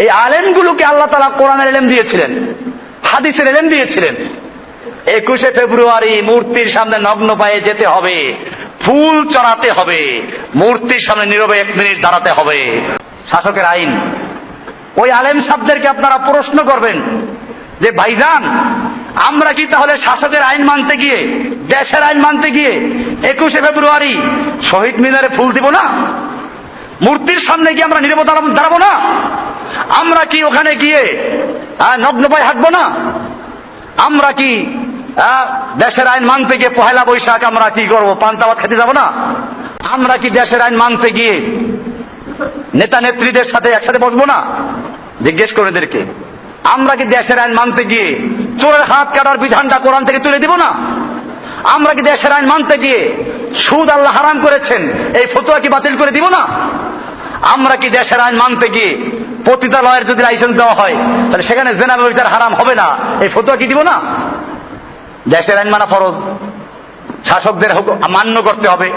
এই আলেমগুলোকে আল্লাহ তাআলা কোরআনের ইলম দিয়েছিলেন, হাদিসের ইলম দিয়েছিলেন। 21শে ফেব্রুয়ারি মূর্তির সামনে নগ্ন পায়ে যেতে হবে, ফুল চড়াতে হবে, মূর্তির সামনে নীরবে 1 মিনিট দাঁড়াতে হবে। শাসকের আইন। ওই আলেম সাহেবদেরকে আপনারা প্রশ্ন করবেন যে ভাইজান, আমরা কি তাহলে শাসকের আইন মানতে গিয়ে, দেশের আইন মানতে গিয়ে 21শে ফেব্রুয়ারি শহীদ মিনারে ফুল দিব না? মূর্তির সামনে গিয়ে আমরা নীরবে দাঁড়াবো না? আমরা কি ওখানে গিয়ে নগ্ন পায়ে হাঁটবো না? আমরা কি দেশের আইন মানতে গিয়ে পহেলা বৈশাখ আমরা কি করবো, পান্তা ভাত খেতে যাবো না? আমরা কি দেশের আইন মানতে গিয়ে নেতা নেত্রীদের সাথে একসাথে বসবো না? জিজ্ঞেস করে এদেরকে। আমরা কি দেশের আইন মানতে গিয়ে চোরের হাত কাটার বিধানটা কোরআন থেকে তুলে দিব না? আমরা কি দেশের আইন মানতে গিয়ে সুদ আল্লাহ হারাম করেছেন এই ফতোয়া কি বাতিল করে দিব না? আমরা কি দেশের আইন মানতে গিয়ে পতিতালয়ের যদি লাইসেন্স দেওয়া হয় তাহলে সেখানে জেনা ব্যভিচার হারাম হবে না এই ফতোয়া কি দিব না? দেশের আইন মানা ফরজ, শাসকদের মান্য করতে হবে।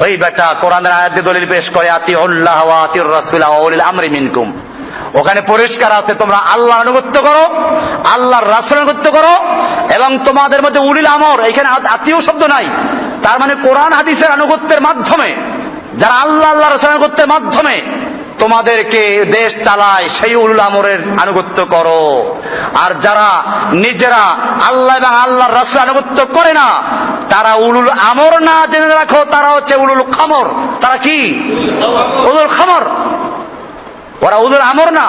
ওই বেটা কোরআনের আয়াত দিয়ে দলিল পেশ করে আতিউল্লাহ ওয়া আতিউর রাসূল ওয়া উলিল আমরি মিনকুম। ওখানে পরিষ্কার আছে তোমরা আল্লাহর আনুগত্য করো, আল্লাহর রাসূলের আনুগত্য করো, এবং তোমাদের মধ্যে উলিল আমর, এখানে আত্মীয় শব্দ নাই। তার মানে কোরআন হাদিসের আনুগত্যের মাধ্যমে, যারা আল্লাহ রাসূলের আনুগত্যের মাধ্যমে তোমাদেরকে দেশ চালায় সেই উলুল আমরের আনুগত্য করো। আর যারা নিজেরা আল্লাহ এবং আল্লাহর রাসূলের আনুগত্য করে না তারা উলুল আমর না, জেনে রাখো তারা হচ্ছে উলুল খামর। তারা কি? উলুল খামর। ওরা উলুল আমর না,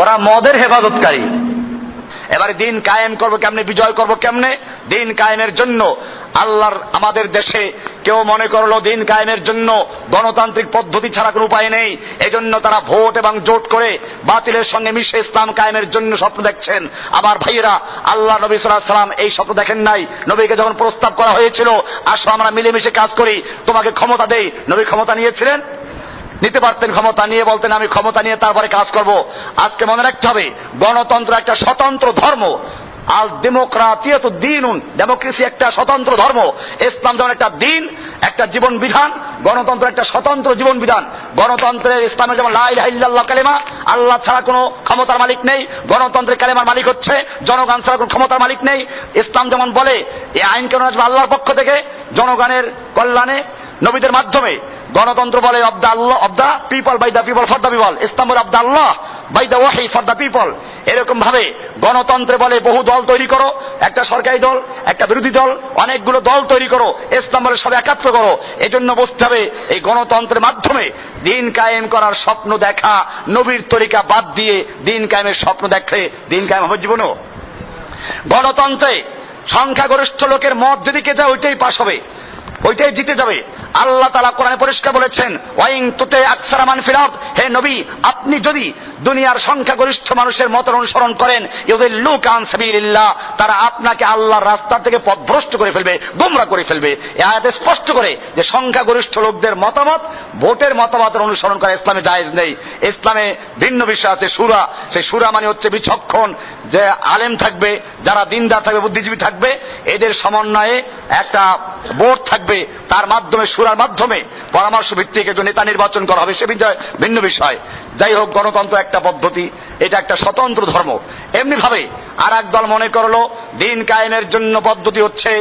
ওরা মদের হেফাজতকারী। এবারে দিন কায়েম করবো কেমনে, বিজয় করবো কেমনে? দিন কায়েমের জন্য আল্লাহর আমাদের দেশে কেউ মনে করলো দিন কায়েমের জন্য গণতান্ত্রিক পদ্ধতি ছাড়া কোনো উপায় নেই, এজন্য তারা ভোট এবং জোট করে বাতিলের সঙ্গে মিশে ইসলাম কায়েমের জন্য স্বপ্ন দেখছেন। আমার ভাইয়েরা, আল্লাহ নবী সাল্লাল্লাহু আলাইহি ওয়াসাল্লাম এই স্বপ্ন দেখেন নাই। নবীকে যখন প্রস্তাব করা হয়েছিল আসো আমরা মিলেমিশে কাজ করি, তোমাকে ক্ষমতা দেই, নবী ক্ষমতা নিয়েছিলেন? নিতে পারতেন। ক্ষমতা নিয়ে বলতেন আমি ক্ষমতা নিয়ে তারপরে কাজ করব। আজকে মনে রাখতে হবে গণতন্ত্র একটা স্বতন্ত্র ধর্ম। আল ডেমোক্রাতিয়াতু দ্বীনুন, ডেমোক্রেসি একটা স্বতন্ত্র ধর্ম। ইসলাম যেমন একটা দিন, একটা জীবন বিধান, গণতন্ত্র একটা স্বতন্ত্র জীবন বিধান। গণতন্ত্রের ইসলামের যেমন লা ইলাহা ইল্লাল্লাহ কালেমা, আল্লাহ ছাড়া কোনো ক্ষমতার মালিক নেই। গণতন্ত্রের কালেমার মালিক হচ্ছে জনগণ, ছাড়া কোনো ক্ষমতার মালিক নেই। ইসলাম যেমন বলে এই আইন কানুন আসবে আল্লাহর পক্ষ থেকে জনগণের কল্যাণে নবীদের মাধ্যমে। গণতন্ত্র বলে of the people, by the people, for the people. Islam বলে of the Allah, by the wahi, for the people. এরকম ভাবে গণতন্ত্রে বলে বহু দল তৈরি করো, একটা সরকারি দল, একটা বিরোধী দল, অনেকগুলো দল তৈরি করো। ইসলাম বলে সব একাত্র করো। এজন্য বুঝতে হবে এই গণতন্ত্রের মাধ্যমে দিন কায়েম করার স্বপ্ন দেখা, নবীর তরিকা বাদ দিয়ে দিন কায়েমের স্বপ্ন দেখলে দিন কায়েম হবে জীবনও। গণতন্ত্রে সংখ্যাগরিষ্ঠ লোকের মত যেদিকে যায় ওইটাই পাস হবে, ওইটাই জিতে যাবে। আল্লাহ তাআলা কোরআনে পরিষ্কার বলেছেন ওয়াইন তুতে আকসারা মান ফিল আরদ, হে নবী আপনি যদি দুনিয়ার সংখ্যাগরিষ্ঠ মানুষের মত অনুসরণ করেন ইউদিল্লুকা আন সাবিলিল্লাহ, তারা আপনাকে আল্লাহর রাস্তা থেকে পথভ্রষ্ট করে ফেলবে, গোমরা করে ফেলবে। এই আয়াতে স্পষ্ট করে যে সংখ্যাগরিষ্ঠ লোকদের মতামত, ভোটের মতামতের অনুসরণ করা ইসলামে জায়েজ নেই। ইসলামে ভিন্ন বিষয় আছে শুরা। সেই শুরা মানে হচ্ছে বিচক্ষণ যে আলেম থাকবে, যারা দিনদার থাকবে, বুদ্ধিজীবী থাকবে, এদের সমন্বয়ে একটা বোর্ড থাকবে, তার মাধ্যমে শুরার মাধ্যমে পরামর্শ ভিত্তিক একজন নেতা নির্বাচন করা হবে, সে ভিন্ন বিষয়। যাই হোক, গণতন্ত্র একটা পদ্ধতি, এটা একটা স্বতন্ত্র ধর্ম। এমনি ভাবে আর এক দল মনে করলো দিন কায়েমের জন্য পদ্ধতি হচ্ছে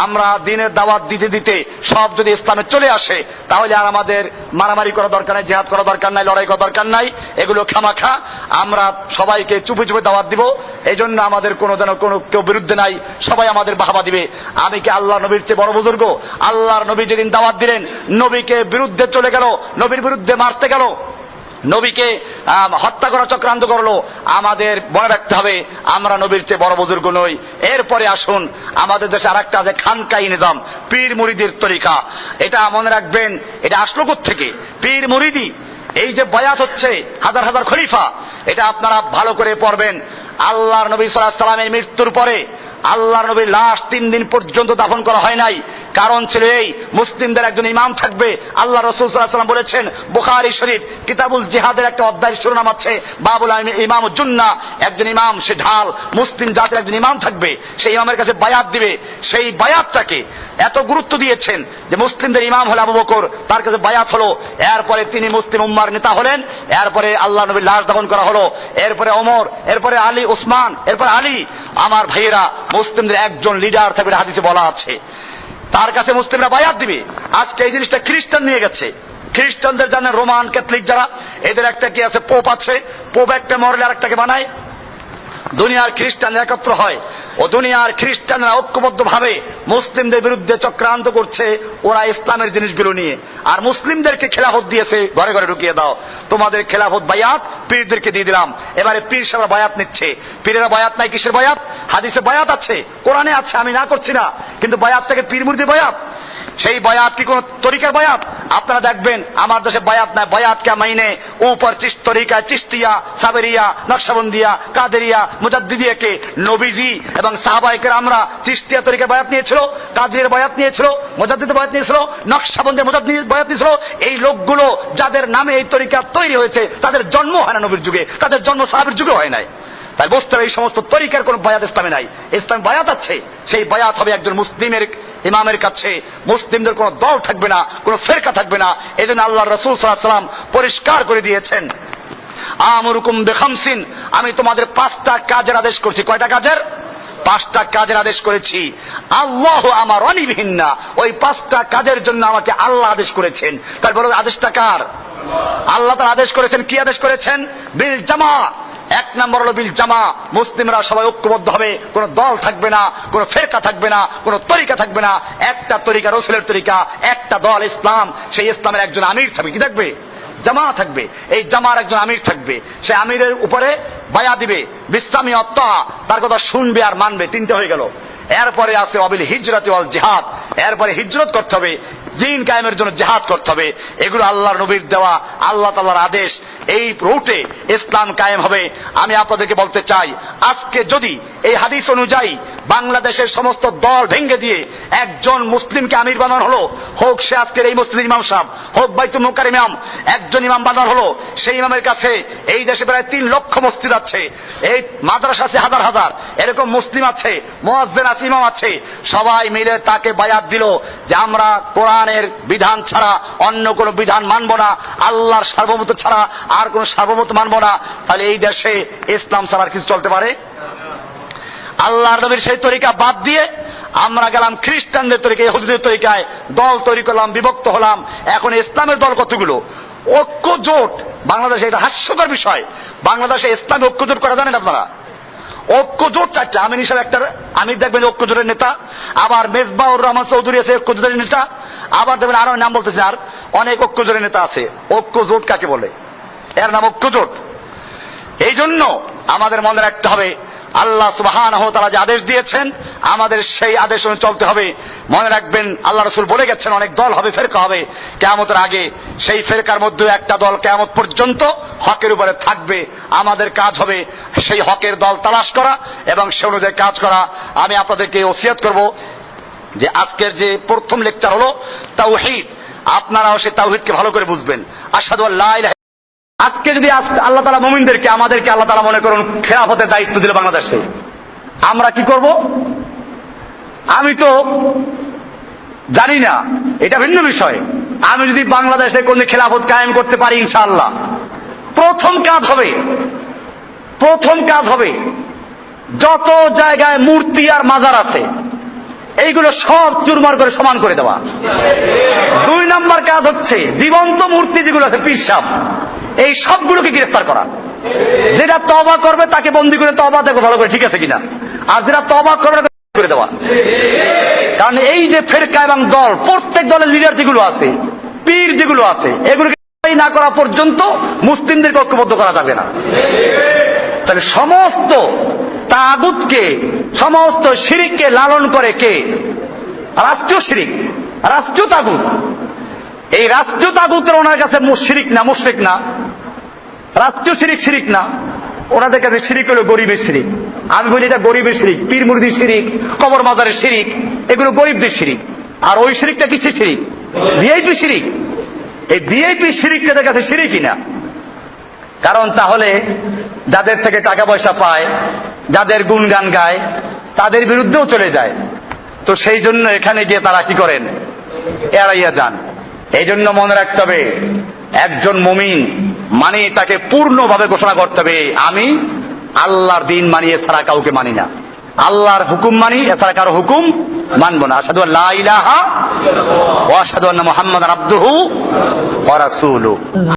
আমরা দিনের দাওয়াত দিতে দিতে সব যদি ইসলামে চলে আসে তাহলে আর আমাদের মারামারি করা দরকার নাই, জিহাদ করা দরকার নাই, লড়াই করা দরকার নাই, এগুলো খামাখা, আমরা সবাইকে চুপে চুপে দাওয়াত দিব। এই জন্য আমাদের কোনো কেউ বিরুদ্ধে নাই, সবাই আমাদের বাহবা দিবে। আমি কি আল্লাহ নবীর চেয়ে বড় বুজুর্গ? আল্লাহর নবী যেদিন দাওয়াত দিলেন নবীকে বিরুদ্ধে চলে গেল, নবীর বিরুদ্ধে মারতে গেল, নবীকে হত্যা করা চক্রান্ত করলো। আমাদের মনে রাখতে হবে আমরা নবীর চেয়ে বড় বুজুর্গ নই। এরপরে আসুন, আমাদের দেশে আরেকটা আছে খানকাই নিজাম, পীর মুরিদের তরিকা। এটা মনে রাখবেন, এটা আসলো কোত্থেকে? পীর মুরিদি। এই যে বয়াত হচ্ছে হাজার হাজার খলিফা, এটা আপনারা ভালো করে পড়বেন। আল্লাহর নবী সাল্লাল্লাহু আলাইহি ওয়াসাল্লামের মৃত্যুর পরে আল্লাহর নবীর লাশ 3 দিন পর্যন্ত দাফন করা হয় নাই। কারণ ছিল এই, মুসলিমদের একজন ইমাম থাকবে। আল্লাহ রাসূল সাল্লাল্লাহু আলাইহি ওয়াসাল্লাম বলেছেন, বুখারী শরীফ কিতাবুল জিহাদের একটা অধ্যায়ের শিরোনাম আছে বাবুল ইমাম জুন্না, একজন ইমাম সে ঢাল। মুসলিম জাতির একজন ইমাম থাকবে, সেই ইমামের কাছে বায়াত দিবে। সেই বায়াতটাকে এত গুরুত্ব দিয়েছেন যে মুসলিমদের ইমাম হলো আবু বকর, তার কাছে বায়াত হলো, এরপরে তিনি মুসলিম উম্মার নেতা হলেন, এরপরে আল্লাহ নবীর লাশ দাফন করা হলো, এরপরে ওমর, এরপরে আলী, উসমান, এরপরে আলী। আমার ভাইয়েরা, মুসলিমদের একজন লিডার থাকবে, হাদিসে বলা আছে, তার কাছে মুসলিমরা বায়াত দিবে। আজকে এই জিনিসটা খ্রিস্টান নিয়ে গেছে। খ্রিস্টানদের জানেন, রোমান ক্যাথলিক যারা, এদের একটা কি আছে, পোপ আছে। পোপ একটা মরলে আরেকটাকে বানায়। দুনিয়ার খ্রিস্টান একত্র হয়, ও দুনিয়ার খ্রিস্টানরা ঐক্যবদ্ধ ভাবে মুসলিমদের বিরুদ্ধে চক্রান্ত করছে, ওরা ইসলামের জিনিসগুলো নিয়ে। আর মুসলিমদেরকে খেলাফত দিয়েছে, ঘরে ঘরে ঢুকিয়ে দাও, তোমাদের খেলাফত বায়াত পীরদেরকে দিয়ে দিলাম। এবারে পীর সারা বায়াত নিচ্ছে। পীরেরা বায়াত নাই, কিসের বায়াত? হাদিসে বায়াত আছে, কোরআনে আছে, আমি না করছি না, কিন্তু বায়াতটাকে পীর মুরিদের বায়াত। সেই বায়াত কি কোন তরিকার বায়াত? আপনারা দেখবেন আমার দেশে বায়াত নাই। বায়াত কে মাইনে উপর তরিকা, চিস্তিয়া, সাবেরিয়া, নকশবন্দিয়া, কাদেরিয়া, মুজাদ্দিদিয়া কে নবীজি এবং সাহাবায়ে কেরামরা চিস্তিয়া তরিকার বায়াত নিয়েছিল, কাদেরিয়ার বায়াত নিয়েছিল, মুজাদ্দিদের বায়াত নিয়েছিল, নকশবন্দিয়া মুজাদ্দিদের বায়াত নিয়েছিল। এই লোকগুলো যাদের নামে এই তরিকা তৈরি হয়েছে, তাদের জন্ম হয় না নবীর যুগে, তাদের জন্ম সাহাবীর যুগে হয় নাই। তাই বুঝতে হবে, এই সমস্ত তরিকার কোন বায়াত ইসলামে নাই। ইসলাম বায়াত আছে, সেই বায়াত হবে একজন মুসলিমের ইমামের কাছে। মুসলিমদের কোন দল থাকবে না, কোন ফেরকা থাকবে না। এই জন্য আল্লাহ রাসূল সাল্লাল্লাহু আলাইহি ওয়াসাল্লাম পরিষ্কার করে দিয়েছেন, আমরুকুম বিখামসিন, আমি তোমাদের 5টা কাজের আদেশ করছি। কয়টা কাজের? 5টা কাজের আদেশ করেছি। আল্লাহ আমার অনিবিহিন্না, ওই 5টা কাজের জন্য আমাকে আল্লাহ আদেশ করেছেন। তার বড় আদেশটা কার? আল্লাহ তার আদেশ করেছেন। কি আদেশ করেছেন? বিল জামা। 1 নম্বর হলো বিল জামা, মুসলিমরা সবাই ঐক্যবদ্ধ হবে, কোন দল থাকবে না, কোন ফেরকা থাকবে না, কোন তরিকা থাকবে না। একটা তরিকা রাসূলের তরিকা, একটা দল ইসলাম। সেই ইসলামের একজন আমির থাকবে। কি থাকবে? জামা থাকবে। এই জামার একজন আমির থাকবে, সে আমিরের উপরে বায়া দিবে, বিসমি আত্মা, তার কথা শুনবে আর মানবে। 3টে হয়ে গেল। এরপরে আছে অবিল হিজরত ওয়াল জিহাদ, এরপরে হিজরত করতে হবে, দ্বীন কায়েমের জন্য জিহাদ করতে হবে। এগুলো আল্লাহর নবীর দেওয়া, আল্লাহ তাআলার আদেশ। এই রুটে ইসলাম কায়েম হবে। আমি আপনাদেরকে বলতে চাই, আজকে যদি এই হাদিস অনুযায়ী বাংলাদেশের সমস্ত দল ভেঙে দিয়ে একজন মুসলিমকে আমির বানানো হলো, হোক সে আজকের এই মসজিদের ইমাম সাহেব, হোক বাইতুল মুকাররম ইমাম, একজন ইমাম বানানো হলো, সেই ইমামের কাছে এই দেশে প্রায় 3 লক্ষ মসজিদ আছে, এই মাদ্রাসা আছে হাজার হাজার, এরকম মুসলিম আছে, মুয়াজ্জিন আছে, ইমাম আছে। সবাই মিলে তাকে বায়াত দিল যে আমরা কোরআনের বিধান ছাড়া অন্য কোন বিধান মানব না, আল্লাহর সার্বভৌমত্ব ছাড়া আর কোন সার্বভৌমত্ব মানব না। তাহলে এই দেশে ইসলাম ছাড়া আর কিছু চলতে পারে? আল্লাহর নবীর সেই তরিকা বাদ দিয়ে আমরা গেলাম খ্রিস্টানদের তরিকায়, ইহুদিদের তরিকায়, দল তৈরি করলাম, বিভক্ত হলাম। এখন ইসলামের দল কতগুলো? ঐক্য জোট বাংলাদেশে, এটা হাস্যকর বিষয়। বাংলাদেশে ইসলামে ঐক্য জোট করা জানেন আপনারা? ঐক্য জোট 4টা। আমিন হিসাবে একটা আমির দেখবেন ঐক্য জোটের নেতা, আবার মেজবাউর রহমান চৌধুরী আছে ঐক্য জোটের নেতা, আবার দেখবেন আরো নাম বলতেছে, আর অনেক ঐক্য জোটের নেতা আছে। ঐক্য জোট কাকে বলে? এর নাম ঐক্য জোট। এই জন্য আমাদের মনে রাখতে হবে, আল্লাহ সুবহানাহু ওয়া তাআলা যে আদেশ দিয়েছেন, আমাদের সেই আদেশ অনুযায়ী চলতে হবে। মনে রাখবেন, আল্লাহ রাসূল বলে গেছেন অনেক দল হবে, ফেরকা হবে কিয়ামতের আগে। সেই ফেরকার মধ্যে একটা দল কিয়ামত পর্যন্ত হকের উপরে থাকবে। আমাদের কাজ হবে সেই হকের দল তালাশ করা এবং সে অনুযায়ী কাজ করা। আমি আপনাদেরকে ওসিয়ত করব যে আজকের যে প্রথম লেকচার হলো তাওহীদ, আপনারাও সেই তাওহীদকে ভালো করে বুঝবেন। আশহাদু আল্লা ইলাহা। আজকে যদি আল্লাহ তাআলা মুমিনদেরকে, আমাদেরকে আল্লাহ তাআলা মনে করুন খেলাফতের দায়িত্ব দিল বাংলাদেশে, আমরা কি করব? আমি তো জানি না, এটা ভিন্ন বিষয়। আমি যদি বাংলাদেশে কোন খেলাফত কায়েম করতে পারি, ইনশাআল্লাহ প্রথম কাজ হবে যত জায়গায় মূর্তি আর মাজার আছে এইগুলো সব চুরমার করে সমান করে দেওয়া। 2 নম্বর কাজ হচ্ছে জীবন্ত মূর্তি যেগুলো আছে, পীর সাহেব, এই সবগুলোকে গ্রেফতার করা। যেটা তওবা করবে তাকে বন্দী করে তওবা দেখো ভালো করে ঠিক আছে কিনা, আর যেটা তওবা করবে করে দেওয়া। কারণ এই যে ফেরকা এবং দল, প্রত্যেক দলের লিডার যেগুলো আছে, পীর যেগুলো আছে, এগুলোকে না করা পর্যন্ত মুসলিমদেরকে ঐক্যবদ্ধ করা যাবে না। তাহলে সমস্ত তাগুতকে, সমস্ত শিরিককে লালন করে কে? রাষ্ট্রীয় শিরিক, রাষ্ট্রীয় তাগুত। এই রাষ্ট্রীয় তাগুতের ওনার কাছে শিরিক না, মুশরিক না, রাষ্ট্রীয় শিরিক না, ওনাদের কাছে শিরিক হলো গরিবের শিরিক। আমি বলি এটা গরিবের শিরিক, পীর মুরিদির শিরিক, কবর মাজারের শিরিক, এগুলো গরিবদের শিরিক। আর ওই শিরিকটা কিসের শিরিক? ভিআইপি শিরিক। এই ভিআইপি শিরিকটা তাদের কাছে শিরিকই না। কারণ তাহলে যাদের থেকে টাকা পয়সা পায়, যাদের গুণগান গায়, তাদের বিরুদ্ধেও চলে যায়। তো সেই জন্য এখানে গিয়ে তারা কি করেন? এড়াইয়া যান। এই জন্য মনে রাখতে হবে, একজন মুমিন মানে তাকে পূর্ণভাবে ঘোষণা করতে হবে, আমি আল্লাহর দিন মানি, এছাড়া কাউকে মানি না। আল্লাহর হুকুম মানি, এছাড়া কারো হুকুম মানবো না। আশহাদু আল্লা ইলাহা ওয়া আশহাদু আন্না মুহাম্মাদান আবদুহু ওয়া রাসূলুহু।